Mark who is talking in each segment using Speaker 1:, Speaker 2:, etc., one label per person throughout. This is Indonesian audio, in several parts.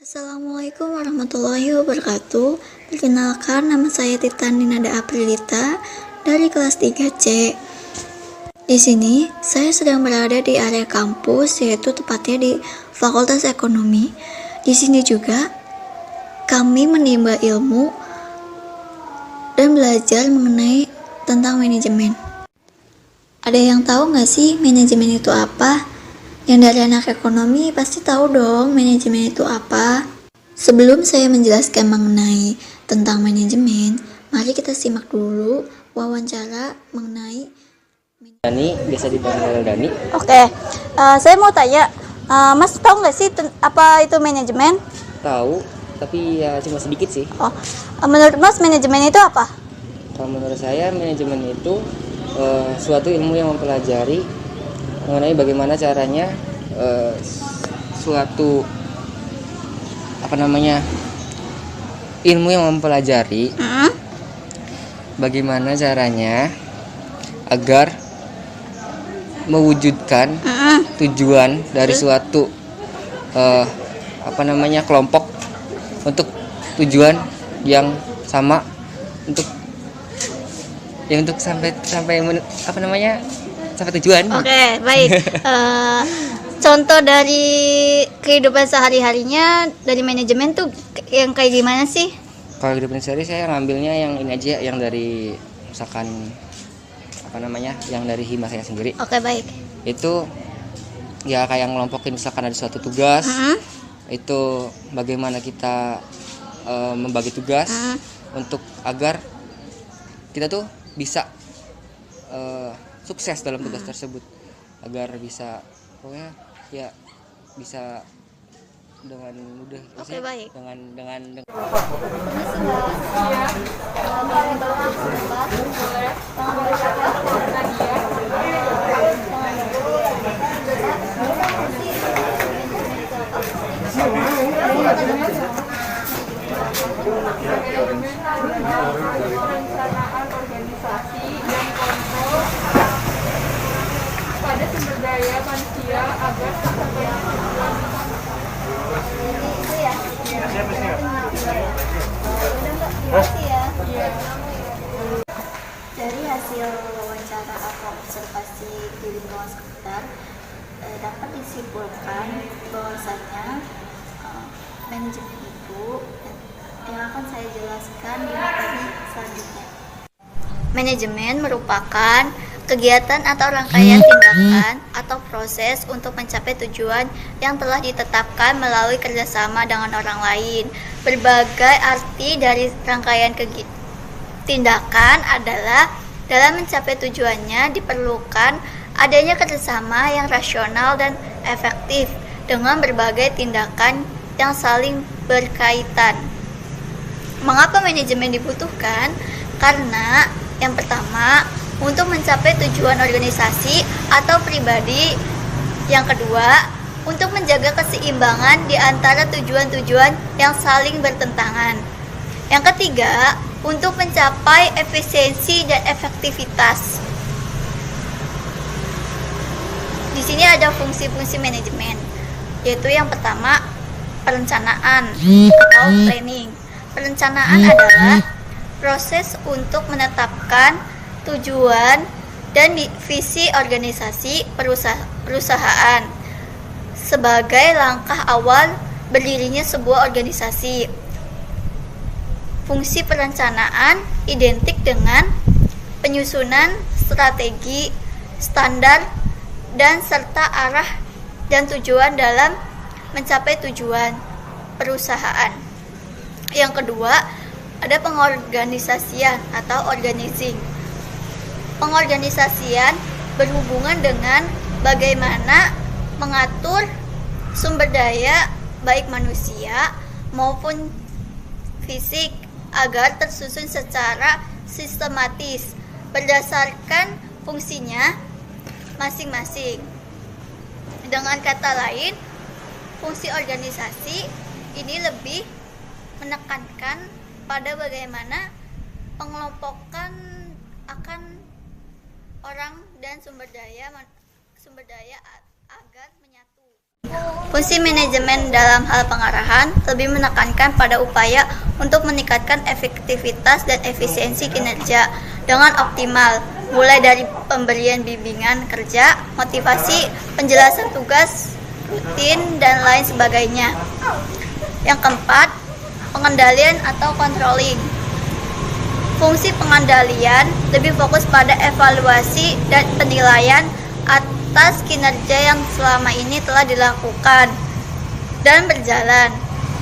Speaker 1: Assalamualaikum warahmatullahi wabarakatuh. Perkenalkan, nama saya Titan Dinada Aprilita dari kelas 3C. Di sini, saya sedang berada di area kampus, yaitu tepatnya di Fakultas Ekonomi. Di sini juga, kami menimba ilmu dan belajar mengenai tentang manajemen. Ada yang tahu nggak sih manajemen itu apa? Yang dari anak ekonomi pasti tahu dong manajemen itu apa. Sebelum saya menjelaskan mengenai tentang manajemen, mari kita simak dulu wawancara mengenai
Speaker 2: Dani, biasa dipanggil Dani.
Speaker 3: Oke, saya mau tanya, Mas tahu nggak sih apa itu manajemen?
Speaker 2: Tahu, tapi ya cuma sedikit sih.
Speaker 3: Menurut Mas manajemen itu apa?
Speaker 2: Kalau menurut saya manajemen itu suatu ilmu yang mempelajari mengenai bagaimana caranya suatu ilmu yang mempelajari bagaimana caranya agar mewujudkan tujuan dari suatu kelompok untuk tujuan yang sama untuk sampai tujuan.
Speaker 3: Oke, baik. Contoh dari kehidupan sehari-harinya dari manajemen tuh yang kayak gimana sih?
Speaker 2: Kalau kehidupan sehari saya ngambilnya yang ini aja, yang dari misalkan yang dari hima saya sendiri.
Speaker 3: Oke, baik.
Speaker 2: Itu ya kayak ngelompokin misalkan ada suatu tugas. Itu bagaimana kita membagi tugas untuk agar kita tuh bisa sukses dalam tugas tersebut, agar bisa bisa dengan mudah.
Speaker 3: Oke, baik.
Speaker 2: dengan
Speaker 4: perencanaan organisasi dan kontrol pada sumber daya manusia agar tercapai tujuan.
Speaker 1: Dari hasil wawancara atau observasi di lingkungan sekitar, dapat disimpulkan bahwasanya manajemen itu yang akan saya jelaskan di materi selanjutnya. Manajemen merupakan kegiatan atau rangkaian tindakan atau proses untuk mencapai tujuan yang telah ditetapkan melalui kerjasama dengan orang lain. Berbagai arti dari rangkaian tindakan adalah dalam mencapai tujuannya diperlukan adanya kerjasama yang rasional dan efektif dengan berbagai tindakan yang saling berkaitan. Mengapa manajemen dibutuhkan? Karena yang pertama, untuk mencapai tujuan organisasi atau pribadi. Yang kedua, untuk menjaga keseimbangan di antara tujuan-tujuan yang saling bertentangan. Yang ketiga, untuk mencapai efisiensi dan efektivitas. Di sini ada fungsi-fungsi manajemen, yaitu yang pertama, perencanaan atau planning. Perencanaan adalah proses untuk menetapkan tujuan dan visi organisasi perusahaan sebagai langkah awal berdirinya sebuah organisasi. Fungsi perencanaan identik dengan penyusunan strategi, standar, dan serta arah dan tujuan dalam mencapai tujuan perusahaan. Yang kedua, ada pengorganisasian atau organizing. Pengorganisasian berhubungan dengan bagaimana mengatur sumber daya baik manusia maupun fisik agar tersusun secara sistematis berdasarkan fungsinya masing-masing. Dengan kata lain, fungsi organisasi ini lebih menekankan pada bagaimana pengelompokan akan orang dan sumber daya agar menyatu.
Speaker 3: Fungsi manajemen dalam hal pengarahan lebih menekankan pada upaya untuk meningkatkan efektivitas dan efisiensi kinerja dengan optimal, mulai dari pemberian bimbingan kerja, motivasi, penjelasan tugas rutin, dan lain sebagainya. Yang keempat, pengendalian atau controlling. Fungsi pengendalian lebih fokus pada evaluasi dan penilaian atas kinerja yang selama ini telah dilakukan dan berjalan.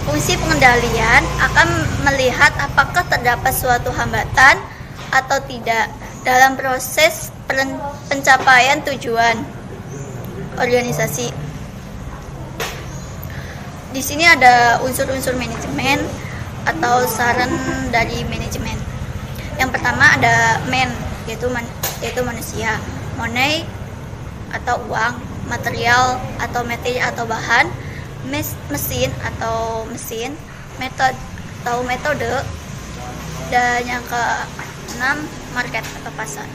Speaker 3: Fungsi pengendalian akan melihat apakah terdapat suatu hambatan atau tidak dalam proses pencapaian tujuan organisasi. Di sini ada unsur-unsur manajemen atau saran dari manajemen. Yang pertama ada man, yaitu manusia, money atau uang, material atau materi atau bahan, mesin atau mesin, metode, dan yang keenam market atau pasar.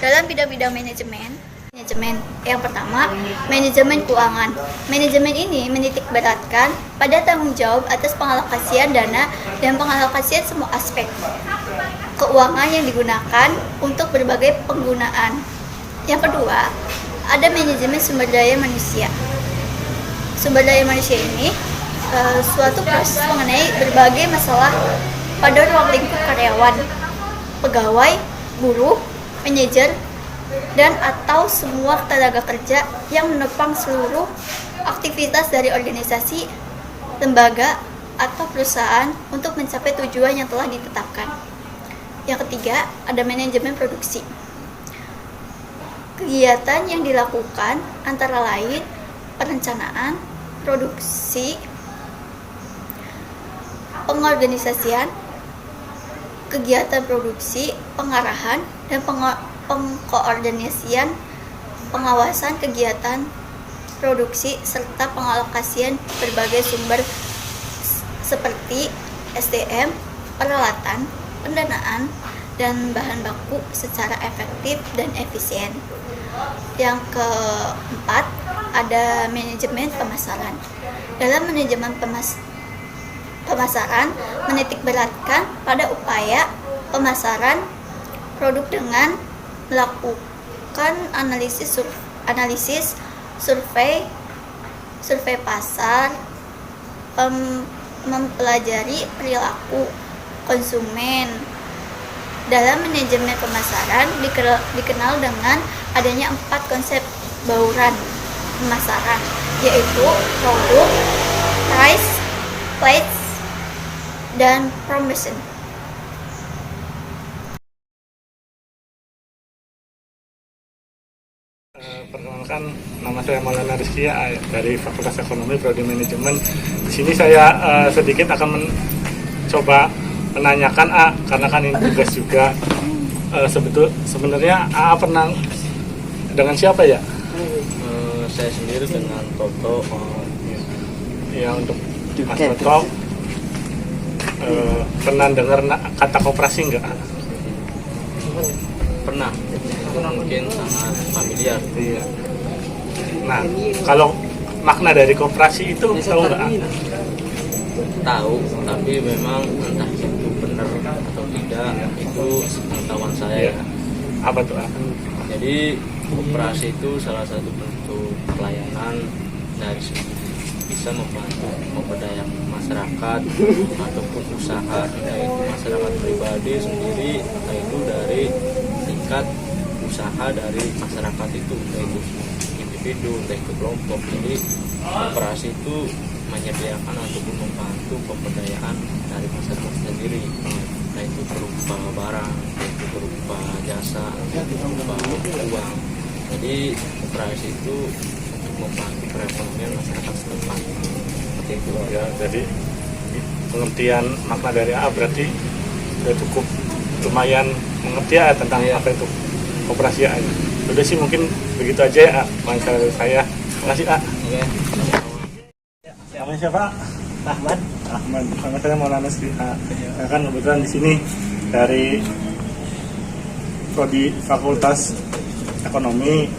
Speaker 3: Dalam bidang-bidang manajemen, yang pertama, manajemen keuangan. Manajemen ini menitik beratkan pada tanggung jawab atas pengalokasian dana dan pengalokasian semua aspek keuangan yang digunakan untuk berbagai penggunaan. Yang kedua, ada manajemen sumber daya manusia. Sumber daya manusia ini suatu proses mengenai berbagai masalah pada ruang lingkup karyawan, pegawai, buruh, manajer, dan atau semua tenaga kerja yang menopang seluruh aktivitas dari organisasi, lembaga, atau perusahaan untuk mencapai tujuan yang telah ditetapkan. Yang ketiga, ada manajemen produksi. Kegiatan yang dilakukan antara lain perencanaan, produksi, pengorganisasian, kegiatan produksi, pengarahan, dan pengkoordinasian, pengawasan kegiatan produksi, serta pengalokasian berbagai sumber seperti SDM, peralatan, pendanaan, dan bahan baku secara efektif dan efisien. Yang keempat, ada manajemen pemasaran. Dalam manajemen pemasaran menitik beratkan pada upaya pemasaran produk dengan melakukan analisis survei pasar, mempelajari perilaku konsumen. Dalam manajemen pemasaran dikenal dengan adanya 4 konsep bauran pemasaran, yaitu produk, price, place, dan promotion.
Speaker 5: Perkenalkan, nama saya Maulana Rizky dari Fakultas Ekonomi Prodi Manajemen. Di sini saya sedikit akan mencoba menanyakan karena kan ini tugas juga. Sebenarnya pernah dengan siapa ya?
Speaker 6: Saya sendiri dengan Toto.
Speaker 5: Ya, untuk Mas Toto pernah dengar kata koperasi enggak?
Speaker 6: Pernah, mungkin sangat familiar.
Speaker 5: Iya. Nah, kalau makna dari koperasi itu tahu nggak?
Speaker 6: Tahu, tapi memang entah itu benar atau tidak, itu pengetahuan saya.
Speaker 5: Iya. Apa tuh?
Speaker 6: Jadi koperasi itu salah satu bentuk pelayanan dari segi bisa membantu memberdayakan masyarakat ataupun usaha, yaitu masyarakat pribadi sendiri, yaitu dari tingkat usaha dari masyarakat itu, yaitu individu, yaitu kelompok. Jadi koperasi itu menyediakan ataupun membantu pemberdayaan dari masyarakat sendiri, yaitu berupa barang, yaitu berupa jasa, yaitu berupa uang. Jadi koperasi itu untuk membantu perekonomian masyarakat setempat. Seperti itu.
Speaker 5: Ya, jadi pengertian makna dari berarti sudah cukup lumayan mengerti ya tentang apa itu koperasi ya. Udah sih mungkin begitu aja ya wawancara dari saya. Terima kasih
Speaker 6: Oke.
Speaker 5: Namanya siapa? Ahmad. Sama saya Maulana Rizky. Saya kan kebetulan di sini dari Prodi Fakultas Ekonomi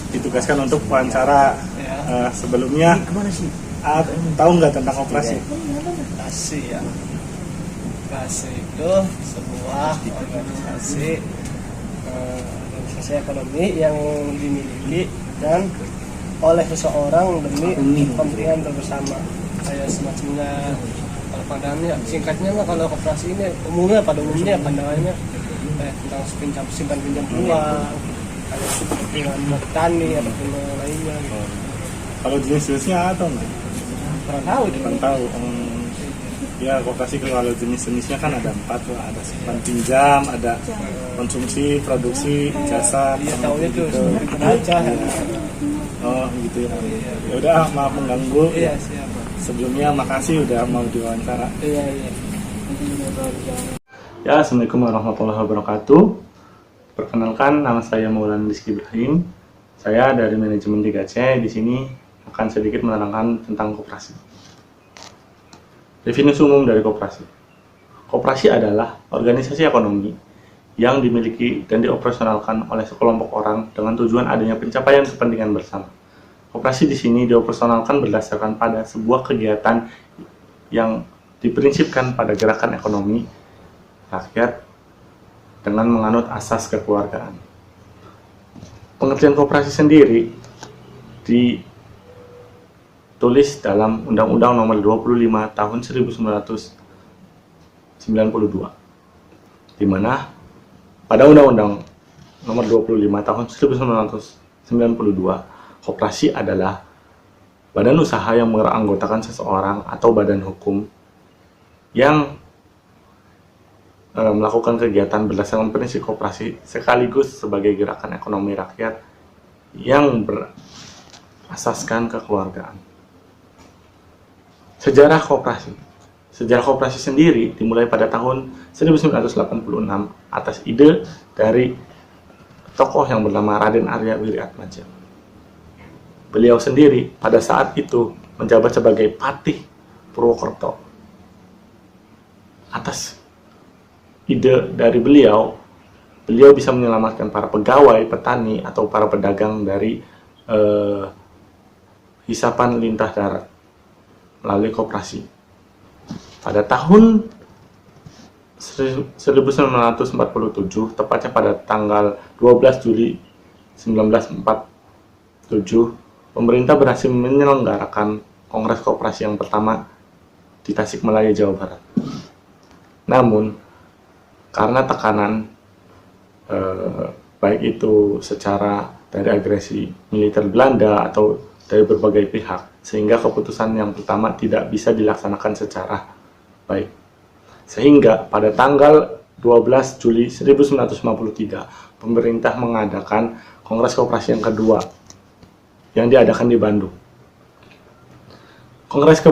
Speaker 5: ditugaskan untuk wawancara Sebelumnya tahu nggak tentang koperasi?
Speaker 7: Koperasi ya. Koperasi itu sebuah organisasi ekonomi yang dimiliki dan oleh seseorang demi kepentingan bersama. Kayak semacamnya kalau pandangannya singkatnya mah kalau koperasi ini pada umumnya pandangannya tentang simpan pinjam uang, ada seperti petani ataupun lainnya.
Speaker 5: Kalau jenis-jenisnya atau enggak?
Speaker 7: Kurang tahu itu.
Speaker 5: Kurang tahu. Ya koperasi kalau jenis-jenisnya kan ada 4 lah, ada simpan pinjam, ada konsumsi, produksi, jasa.
Speaker 7: Iya tahunya tuh seperti aja.
Speaker 5: Oh gitu ya. Ya udah maaf mengganggu.
Speaker 7: Iya siap.
Speaker 5: Sebelumnya makasih udah mau diwawancara.
Speaker 7: Iya.
Speaker 5: Ya, assalamualaikum warahmatullahi wabarakatuh. Perkenalkan, nama saya Maulana Rizky Ibrahim. Saya dari manajemen 3C. Di sini akan sedikit menerangkan tentang koperasi. Definisi umum dari koperasi. Koperasi adalah organisasi ekonomi yang dimiliki dan dioperasionalkan oleh sekelompok orang dengan tujuan adanya pencapaian kepentingan bersama. Koperasi di sini dioperasionalkan berdasarkan pada sebuah kegiatan yang diprinsipkan pada gerakan ekonomi rakyat dengan menganut asas kekeluargaan. Pengertian koperasi sendiri ditulis dalam Undang-Undang Nomor 25 Tahun 1992, di mana pada Undang-Undang Nomor 25 Tahun 1992, koperasi adalah badan usaha yang beranggotakan seseorang atau badan hukum yang melakukan kegiatan berdasarkan prinsip koperasi sekaligus sebagai gerakan ekonomi rakyat yang berasaskan kekeluargaan. Sejarah koperasi. Sejarah koperasi sendiri dimulai pada tahun 1986 atas ide dari tokoh yang bernama Raden Arya Wiriatmadja. Beliau sendiri pada saat itu menjabat sebagai Patih Purwokerto. Atas ide dari beliau bisa menyelamatkan para pegawai, petani, atau para pedagang dari hisapan lintah darat melalui koperasi. Pada tahun 1947, tepatnya pada tanggal 12 Juli 1947, pemerintah berhasil menyelenggarakan Kongres Koperasi yang pertama di Tasikmalaya, Jawa Barat. Namun, karena tekanan baik itu secara dari agresi militer Belanda atau dari berbagai pihak, sehingga keputusan yang pertama tidak bisa dilaksanakan secara baik. Sehingga pada tanggal 12 Juli 1953, pemerintah mengadakan Kongres Koperasi yang kedua yang diadakan di Bandung. Kongres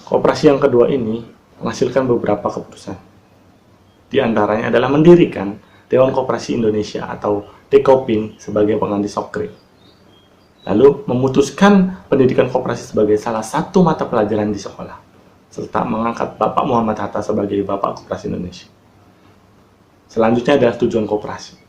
Speaker 5: Koperasi yang kedua ini menghasilkan beberapa keputusan. Di antaranya adalah mendirikan Dewan Koperasi Indonesia atau Dekopin sebagai pengganti Sokri. Lalu memutuskan pendidikan koperasi sebagai salah satu mata pelajaran di sekolah, serta mengangkat Bapak Muhammad Hatta sebagai Bapak Koperasi Indonesia. Selanjutnya adalah tujuan koperasi.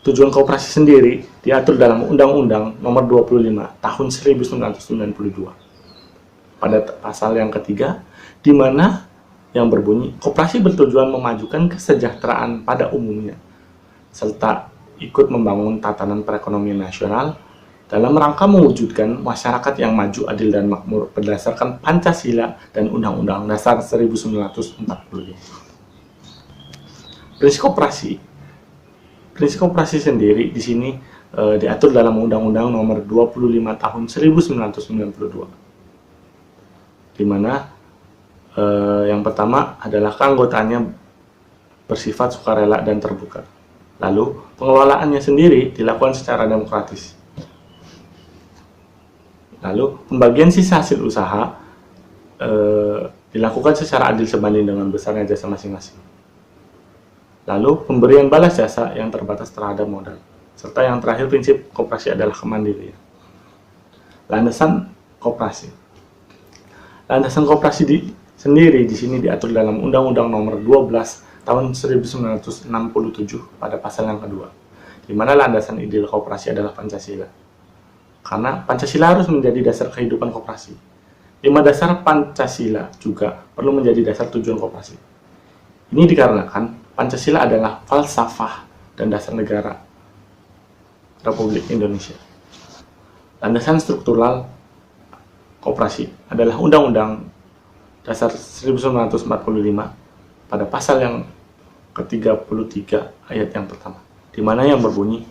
Speaker 5: Tujuan koperasi sendiri diatur dalam Undang-Undang Nomor 25 Tahun 1992 pada pasal yang ketiga, di mana yang berbunyi, koperasi bertujuan memajukan kesejahteraan pada umumnya, serta ikut membangun tatanan perekonomian nasional dalam rangka mewujudkan masyarakat yang maju, adil, dan makmur berdasarkan Pancasila dan Undang-Undang Dasar 1945. Prinsip koperasi sendiri di sini diatur dalam Undang-Undang Nomor 25 Tahun 1992, di mana yang pertama adalah keanggotaannya bersifat sukarela dan terbuka. Lalu pengelolaannya sendiri dilakukan secara demokratis. Lalu pembagian sisa hasil usaha dilakukan secara adil sebanding dengan besarnya jasa masing-masing. Lalu pemberian balas jasa yang terbatas terhadap modal. Serta yang terakhir, prinsip koperasi adalah kemandirian. Landasan koperasi. Landasan koperasi sendiri di sini diatur dalam Undang-Undang Nomor 12 Tahun 1967 pada pasal yang kedua, di mana landasan ideal koperasi adalah Pancasila. karena Pancasila harus menjadi dasar kehidupan koperasi. 5 dasar Pancasila juga perlu menjadi dasar tujuan koperasi. Ini dikarenakan Pancasila adalah falsafah dan dasar negara Republik Indonesia. Landasan struktural koperasi adalah Undang-Undang Dasar 1945 pada pasal yang ke-33 ayat yang pertama, di mana yang berbunyi,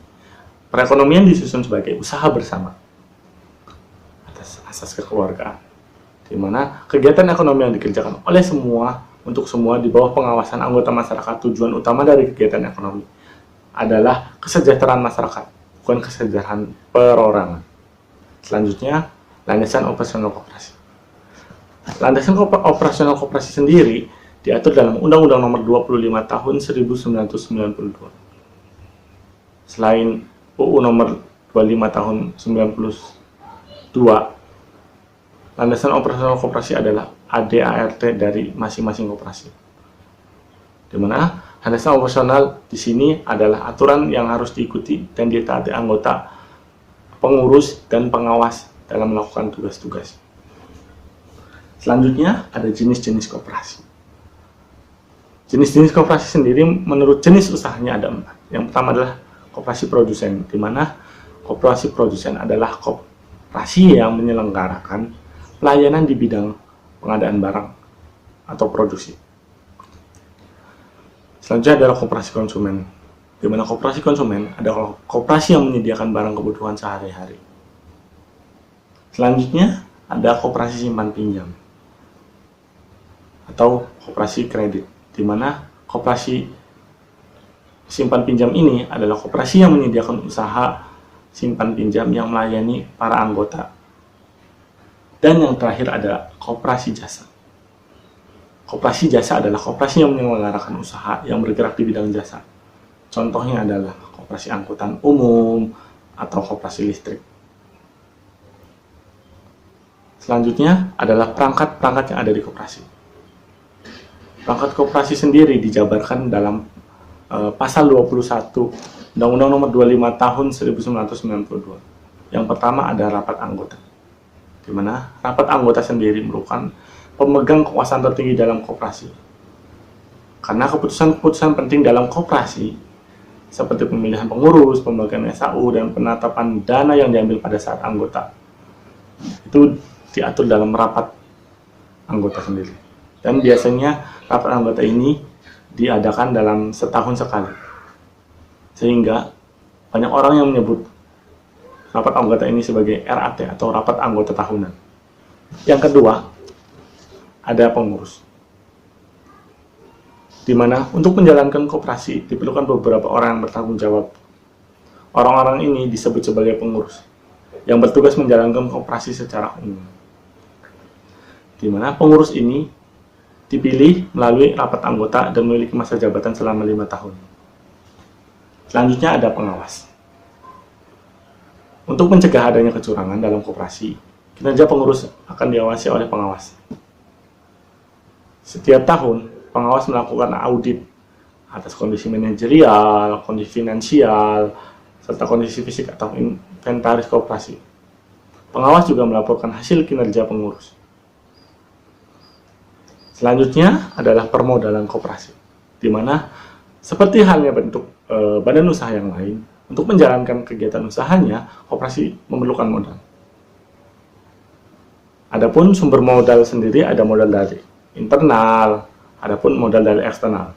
Speaker 5: perekonomian disusun sebagai usaha bersama atas asas kekeluargaan, di mana kegiatan ekonomi yang dikerjakan oleh semua untuk semua di bawah pengawasan anggota masyarakat. Tujuan utama dari kegiatan ekonomi adalah kesejahteraan masyarakat, bukan kesejahteraan perorangan. Selanjutnya, landasan operasional koperasi. Landasan operasional koperasi sendiri diatur dalam Undang-Undang Nomor 25 Tahun 1992. Selain UU Nomor 25 Tahun 92, landasan operasional koperasi adalah ADART dari masing-masing koperasi. Di mana landasan operasional di sini adalah aturan yang harus diikuti dan ditaati anggota, pengurus, dan pengawas dalam melakukan tugas-tugas. Selanjutnya ada jenis-jenis koperasi. Jenis-jenis koperasi sendiri menurut jenis usahanya ada 4. Yang pertama adalah koperasi produsen, di mana koperasi produsen adalah koperasi yang menyelenggarakan pelayanan di bidang pengadaan barang atau produksi. Selanjutnya adalah koperasi konsumen, di mana koperasi konsumen adalah koperasi yang menyediakan barang kebutuhan sehari-hari. Selanjutnya ada koperasi simpan pinjam atau koperasi kredit, di mana koperasi simpan pinjam ini adalah koperasi yang menyediakan usaha simpan pinjam yang melayani para anggota. Dan yang terakhir ada koperasi jasa. Koperasi jasa adalah koperasi yang menyelenggarakan usaha yang bergerak di bidang jasa. Contohnya adalah koperasi angkutan umum atau koperasi listrik. Selanjutnya adalah perangkat-perangkat yang ada di koperasi. Perangkat koperasi sendiri dijabarkan dalam pasal 21 Undang-Undang Nomor 25 Tahun 1992. Yang pertama ada rapat anggota, di mana rapat anggota sendiri merupakan pemegang kekuasaan tertinggi dalam koperasi. Karena keputusan-keputusan penting dalam koperasi seperti pemilihan pengurus, pembagian SAU, dan penetapan dana yang diambil pada saat anggota itu diatur dalam rapat anggota sendiri. Dan biasanya rapat anggota ini diadakan dalam setahun sekali. Sehingga banyak orang yang menyebut rapat anggota ini sebagai RAT atau rapat anggota tahunan. Yang kedua, ada pengurus. Di mana untuk menjalankan koperasi diperlukan beberapa orang yang bertanggung jawab. Orang-orang ini disebut sebagai pengurus yang bertugas menjalankan koperasi secara umum. Di mana pengurus ini dipilih melalui rapat anggota dan memiliki masa jabatan selama 5 tahun. Selanjutnya ada pengawas. Untuk mencegah adanya kecurangan dalam koperasi, kinerja pengurus akan diawasi oleh pengawas. Setiap tahun, pengawas melakukan audit atas kondisi manajerial, kondisi finansial, serta kondisi fisik atau inventaris koperasi. Pengawas juga melaporkan hasil kinerja pengurus. Selanjutnya adalah permodalan koperasi, di mana seperti halnya bentuk badan usaha yang lain, untuk menjalankan kegiatan usahanya, koperasi memerlukan modal. Adapun sumber modal sendiri ada modal dari internal, adapun modal dari eksternal.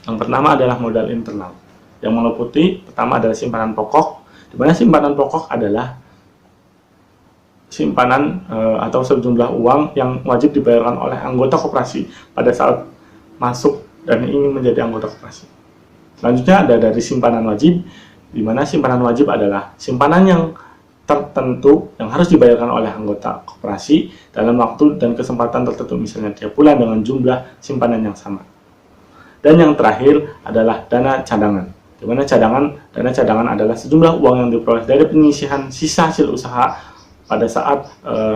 Speaker 5: Yang pertama adalah modal internal, yang meliputi pertama adalah simpanan pokok, di mana simpanan pokok adalah simpanan atau sejumlah uang yang wajib dibayarkan oleh anggota koperasi pada saat masuk dan ingin menjadi anggota koperasi. Selanjutnya ada dari simpanan wajib, di mana simpanan wajib adalah simpanan yang tertentu yang harus dibayarkan oleh anggota koperasi dalam waktu dan kesempatan tertentu, misalnya tiap bulan dengan jumlah simpanan yang sama. Dan yang terakhir adalah dana cadangan, di mana dana cadangan adalah sejumlah uang yang diperoleh dari penyisihan sisa hasil usaha pada saat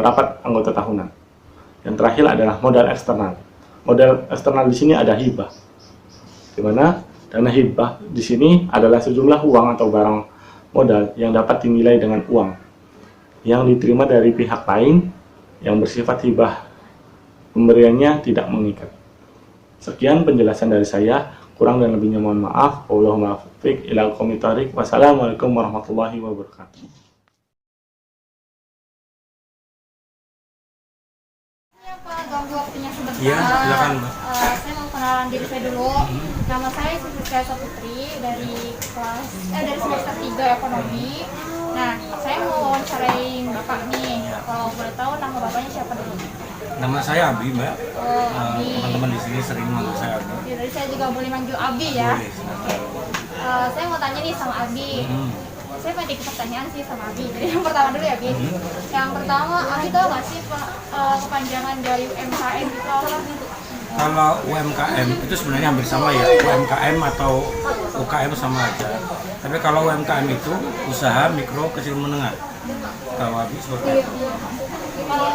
Speaker 5: rapat anggota tahunan. Yang terakhir adalah modal eksternal. Modal eksternal di sini ada hibah, di mana dana hibah di sini adalah sejumlah uang atau barang modal yang dapat dinilai dengan uang. yang diterima dari pihak lain yang bersifat hibah. Pemberiannya tidak mengikat. Sekian penjelasan dari saya. Kurang dan lebihnya mohon maaf. Wallahumma muwaffiq ila aqwamit thoriq. Wassalamualaikum warahmatullahi wabarakatuh.
Speaker 8: Ganggu waktunya sebentar.
Speaker 9: Iya, silakan, Mbak.
Speaker 8: Saya mau kenalan diri saya dulu. Nama saya Siti Putri dari semester 3 ekonomi. Nah, saya mau wawancarain Bapak nih. Kalau boleh tahu nama Bapaknya siapa dulu?
Speaker 9: Nama saya Abi, Mbak.
Speaker 8: Oh, Abi.
Speaker 9: Teman-teman di sini sering manggil saya Abi.
Speaker 8: Jadi saya juga boleh manggil Abi ya.
Speaker 9: Boleh, silakan.
Speaker 8: Saya mau tanya nih sama Abi. Saya punya 3 pertanyaan sih sama Abi. Jadi yang pertama dulu ya, Abi. Yang pertama, Abi tahu nggak sih kepanjangan dari UMKM itu apa?
Speaker 9: Kalau UMKM itu sebenarnya hampir sama ya. UMKM atau UKM sama aja. Tapi kalau UMKM itu usaha mikro kecil menengah. Tahu Abi seperti itu.
Speaker 8: Kalau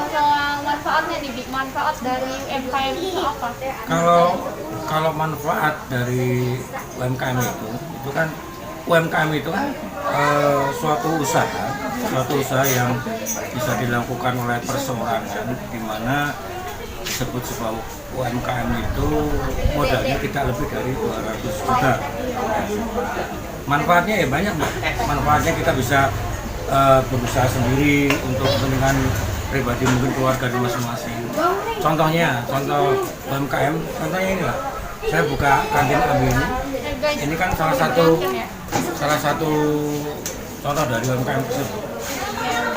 Speaker 8: manfaatnya nih, Bi, manfaat dari UMKM itu apa?
Speaker 9: Kalau manfaat dari UMKM itu kan UMKM itu kan suatu usaha yang bisa dilakukan oleh perseorangan, di mana disebut sebuah UMKM itu modalnya tidak lebih dari 200 juta. Manfaatnya ya banyak, Mbak. Manfaatnya kita bisa berusaha sendiri untuk kepentingan pribadi, mungkin keluarga di masing-masing. Contoh UMKM, contohnya inilah. Saya buka kantin Abi ini kan salah satu contoh dari UMKM tersebut.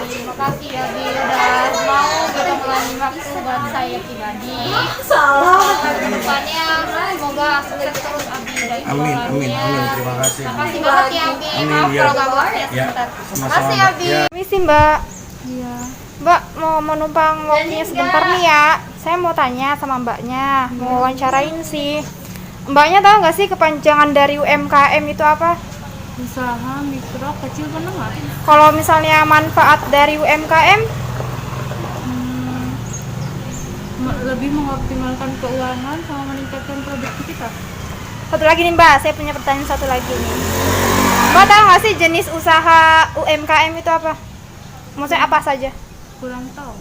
Speaker 8: Terima kasih ya, Bi, udah mau meluangkan waktu buat saya pribadi. Kedepannya semoga sukses terus Abi dari
Speaker 9: Amin, terima kasih.
Speaker 8: Terima kasih banget ya, Abi. Maaf
Speaker 9: ya.
Speaker 8: kalau ganggu waktunya
Speaker 9: Ya,
Speaker 8: sebentar.
Speaker 9: sama-sama,
Speaker 8: Terima kasih,
Speaker 9: Mbak.
Speaker 8: Abi.
Speaker 9: Ya.
Speaker 10: Permisi Mbak. Iya. Mbak mau numpang waktunya sebentar nih ya. Saya mau tanya sama Mbaknya, mau wawancarain sih. Mbaknya tahu nggak sih kepanjangan dari UMKM itu apa?
Speaker 4: Usaha mikro kecil menengah.
Speaker 10: Kalau misalnya manfaat dari UMKM,
Speaker 4: Lebih mengoptimalkan keuangan sama meningkatkan produktivitas.
Speaker 10: satu lagi nih Mbak, saya punya pertanyaan satu lagi nih. Mbak tahu nggak sih jenis usaha UMKM itu apa? Maksudnya apa saja?
Speaker 4: Kurang tahu.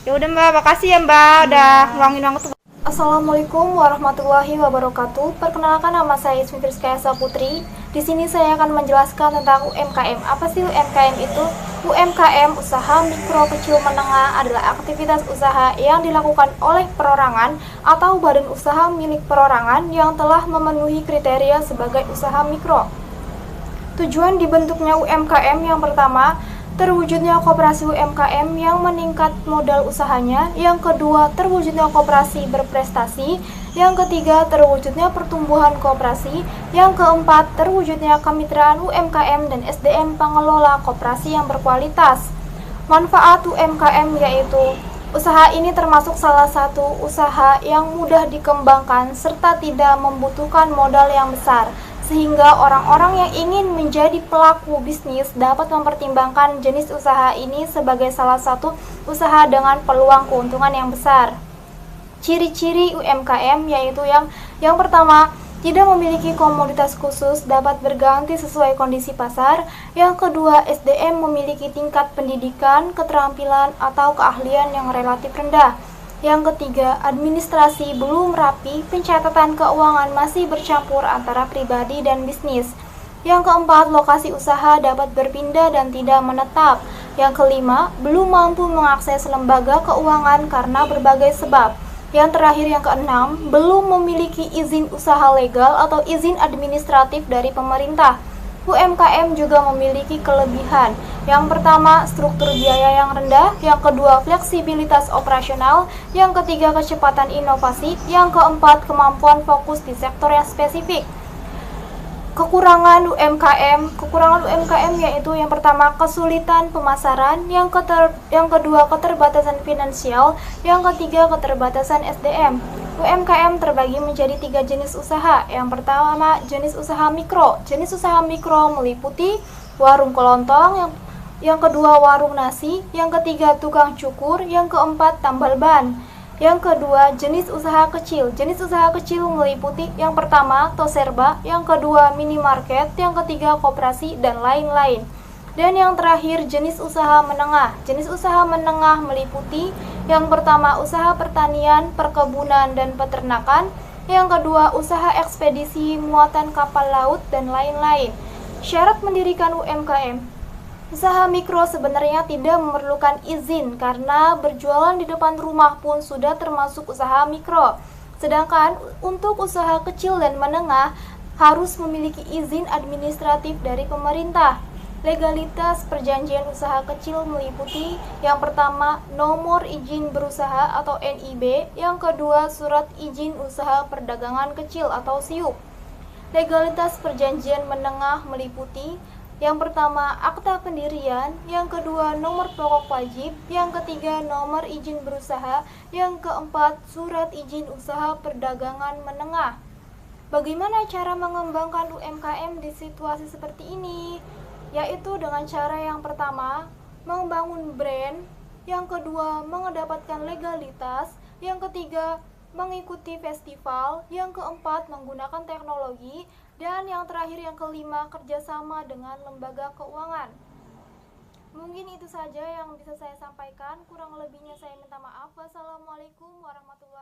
Speaker 10: Ya udah Mbak, makasih ya Mbak udah luangin waktu. Assalamualaikum warahmatullahi wabarakatuh. Perkenalkan, nama saya Ismi Friskayasa Putri. Di sini saya akan menjelaskan tentang UMKM. Apa sih UMKM itu? UMKM, usaha mikro kecil menengah, adalah aktivitas usaha yang dilakukan oleh perorangan atau badan usaha milik perorangan yang telah memenuhi kriteria sebagai usaha mikro. Tujuan dibentuknya UMKM yang pertama, terwujudnya koperasi UMKM yang meningkat modal usahanya. Yang kedua, terwujudnya koperasi berprestasi. Yang ketiga, terwujudnya pertumbuhan koperasi. Yang keempat, terwujudnya kemitraan UMKM dan SDM pengelola koperasi yang berkualitas. Manfaat UMKM yaitu usaha ini termasuk salah satu usaha yang mudah dikembangkan serta tidak membutuhkan modal yang besar, sehingga orang-orang yang ingin menjadi pelaku bisnis dapat mempertimbangkan jenis usaha ini sebagai salah satu usaha dengan peluang keuntungan yang besar. Ciri-ciri UMKM yaitu yang pertama, tidak memiliki komoditas khusus, dapat berganti sesuai kondisi pasar. Yang kedua, SDM memiliki tingkat pendidikan, keterampilan, atau keahlian yang relatif rendah. Yang ketiga, administrasi belum rapi, pencatatan keuangan masih bercampur antara pribadi dan bisnis. Yang keempat, lokasi usaha dapat berpindah dan tidak menetap. Yang kelima, belum mampu mengakses lembaga keuangan karena berbagai sebab. Yang terakhir, yang keenam, belum memiliki izin usaha legal atau izin administratif dari pemerintah. UMKM juga memiliki kelebihan. Yang pertama, struktur biaya yang rendah. Yang kedua, fleksibilitas operasional. Yang ketiga, kecepatan inovasi. Yang keempat, kemampuan fokus di sektor yang spesifik. Kekurangan UMKM yaitu yang pertama, kesulitan pemasaran. Yang kedua, keterbatasan finansial. Yang ketiga, keterbatasan SDM. UMKM terbagi menjadi 3 jenis usaha. Yang pertama, jenis usaha mikro. Jenis usaha mikro meliputi warung kelontong, yang kedua warung nasi, yang ketiga tukang cukur, yang keempat tambal ban. Yang kedua, jenis usaha kecil. Jenis usaha kecil meliputi yang pertama, toserba, yang kedua minimarket, yang ketiga koperasi, dan lain-lain. Dan yang terakhir, jenis usaha menengah. Jenis usaha menengah meliputi yang pertama, usaha pertanian, perkebunan, dan peternakan. Yang kedua, usaha ekspedisi, muatan kapal laut, dan lain-lain. Syarat mendirikan UMKM. Usaha mikro sebenarnya tidak memerlukan izin karena berjualan di depan rumah pun sudah termasuk usaha mikro. Sedangkan untuk usaha kecil dan menengah harus memiliki izin administratif dari pemerintah. Legalitas perjanjian usaha kecil meliputi yang pertama, nomor izin berusaha atau NIB, yang kedua, surat izin usaha perdagangan kecil atau SIUP. Legalitas perjanjian menengah meliputi yang pertama, akta pendirian, yang kedua, nomor pokok wajib, yang ketiga, nomor izin berusaha, yang keempat, surat izin usaha perdagangan menengah. Bagaimana cara mengembangkan UMKM di situasi seperti ini? Yaitu dengan cara yang pertama, membangun brand, yang kedua, mendapatkan legalitas, yang ketiga, mengikuti festival, yang keempat, menggunakan teknologi, dan yang terakhir yang kelima, kerjasama dengan lembaga keuangan. Mungkin itu saja yang bisa saya sampaikan, kurang lebihnya saya minta maaf. Wassalamualaikum warahmatullahi wabarakatuh.